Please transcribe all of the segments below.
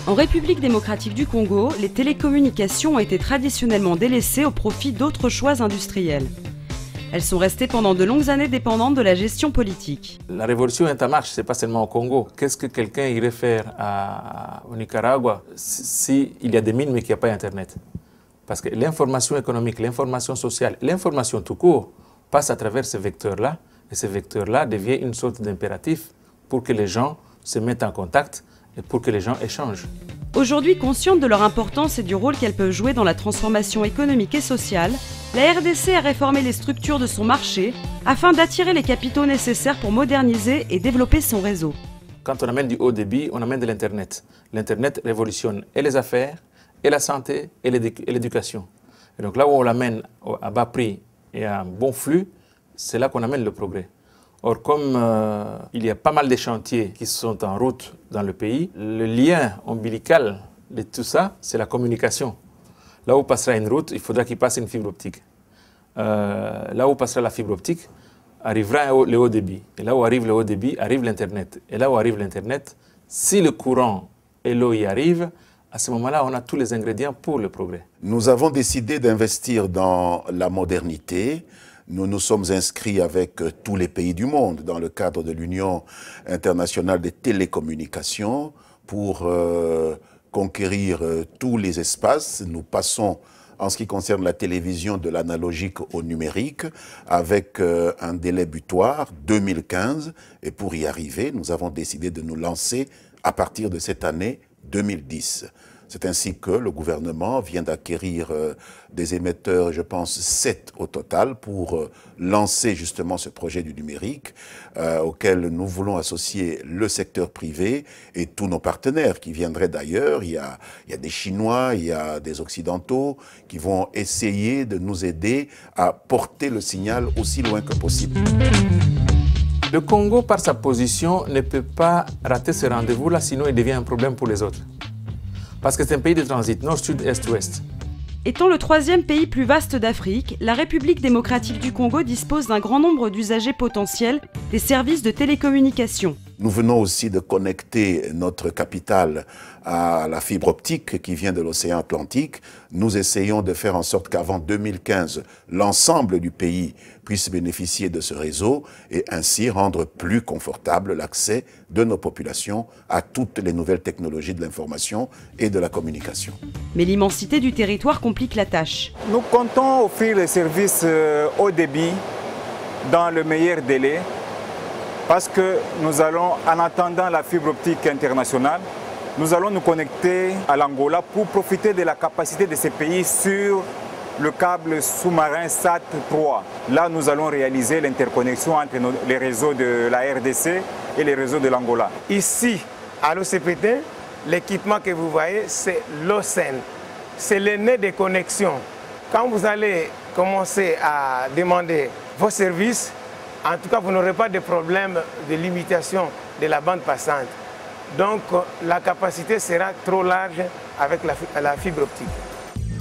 En République démocratique du Congo, les télécommunications ont été traditionnellement délaissées au profit d'autres choix industriels. Elles sont restées pendant de longues années dépendantes de la gestion politique. La révolution est en marche, ce n'est pas seulement au Congo. Qu'est-ce que quelqu'un irait faire au Nicaragua s'il y a des mines mais qu'il n'y a pas Internet? Parce que l'information économique, l'information sociale, l'information tout court passe à travers ces vecteurs-là. Et ces vecteurs-là deviennent une sorte d'impératif pour que les gens se mettent en contact et pour que les gens échangent. Aujourd'hui, consciente de leur importance et du rôle qu'elles peuvent jouer dans la transformation économique et sociale, la RDC a réformé les structures de son marché afin d'attirer les capitaux nécessaires pour moderniser et développer son réseau. Quand on amène du haut débit, on amène de l'Internet. L'Internet révolutionne et les affaires, et la santé, et l'éducation. Et donc là où on l'amène à bas prix et à un bon flux, c'est là qu'on amène le progrès. Or, comme il y a pas mal de chantiers qui sont en route dans le pays, le lien ombilical de tout ça, c'est la communication. Là où passera une route, il faudra qu'il passe une fibre optique. Là où passera la fibre optique, arrivera le haut débit. Et là où arrive le haut débit, arrive l'Internet. Et là où arrive l'Internet, si le courant et l'eau y arrivent, à ce moment-là, on a tous les ingrédients pour le progrès. Nous avons décidé d'investir dans la modernité. Nous nous sommes inscrits avec tous les pays du monde dans le cadre de l'Union internationale des télécommunications pour conquérir tous les espaces. Nous passons, en ce qui concerne la télévision, de l'analogique au numérique avec un délai butoir, 2015. Et pour y arriver, nous avons décidé de nous lancer à partir de cette année 2010. C'est ainsi que le gouvernement vient d'acquérir des émetteurs, je pense 7 au total, pour lancer justement ce projet du numérique auquel nous voulons associer le secteur privé et tous nos partenaires qui viendraient d'ailleurs. Il y a des Chinois, il y a des Occidentaux qui vont essayer de nous aider à porter le signal aussi loin que possible. Le Congo, par sa position, ne peut pas rater ce rendez-vous-là, sinon il devient un problème pour les autres. Parce que c'est un pays de transit, nord, sud, est, ouest. Étant le troisième pays plus vaste d'Afrique, la République démocratique du Congo dispose d'un grand nombre d'usagers potentiels des services de télécommunications. Nous venons aussi de connecter notre capitale à la fibre optique qui vient de l'océan Atlantique. Nous essayons de faire en sorte qu'avant 2015, l'ensemble du pays puisse bénéficier de ce réseau et ainsi rendre plus confortable l'accès de nos populations à toutes les nouvelles technologies de l'information et de la communication. Mais l'immensité du territoire complique la tâche. Nous comptons offrir les services haut débit dans le meilleur délai parce que nous allons, en attendant la fibre optique internationale, nous allons nous connecter à l'Angola pour profiter de la capacité de ces pays sur le câble sous-marin SAT-3. Là, nous allons réaliser l'interconnexion entre les réseaux de la RDC et les réseaux de l'Angola. Ici, à l'OCPT, l'équipement que vous voyez, c'est l'OCEN. C'est le nez de connexion. Quand vous allez commencer à demander vos services, en tout cas, vous n'aurez pas de problème de limitation de la bande passante. Donc, la capacité sera trop large avec la fibre optique.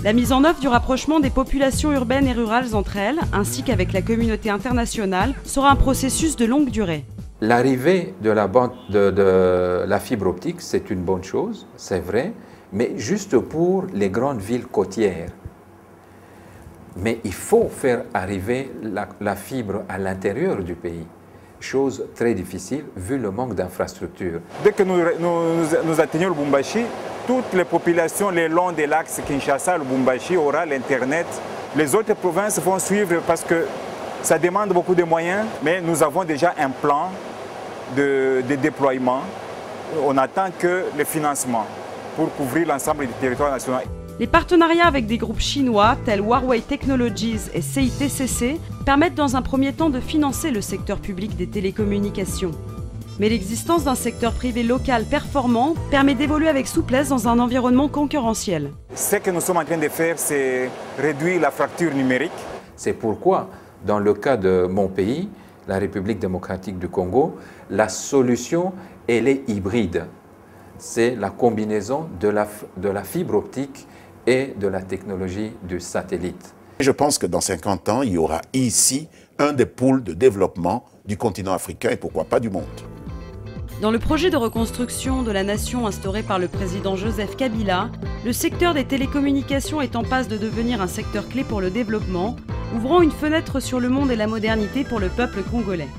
La mise en œuvre du rapprochement des populations urbaines et rurales entre elles, ainsi qu'avec la communauté internationale, sera un processus de longue durée. L'arrivée de la fibre optique, c'est une bonne chose, c'est vrai, mais juste pour les grandes villes côtières. Mais il faut faire arriver la fibre à l'intérieur du pays. Chose très difficile vu le manque d'infrastructures. Dès que nous atteignons le Lubumbashi, toutes les populations le long de l'axe Kinshasa-Lubumbashi auront l'Internet. Les autres provinces vont suivre parce que ça demande beaucoup de moyens, mais nous avons déjà un plan de déploiement. On attend que le financement pour couvrir l'ensemble du territoire national. Les partenariats avec des groupes chinois tels Huawei Technologies et CITCC permettent dans un premier temps de financer le secteur public des télécommunications. Mais l'existence d'un secteur privé local performant permet d'évoluer avec souplesse dans un environnement concurrentiel. Ce que nous sommes en train de faire, c'est réduire la fracture numérique. C'est pourquoi, dans le cas de mon pays, la République démocratique du Congo, la solution, elle est hybride. C'est la combinaison de la fibre optique et de la technologie du satellite. Je pense que dans 50 ans, il y aura ici un des pôles de développement du continent africain et pourquoi pas du monde. Dans le projet de reconstruction de la nation instauré par le président Joseph Kabila, le secteur des télécommunications est en passe de devenir un secteur clé pour le développement, ouvrant une fenêtre sur le monde et la modernité pour le peuple congolais.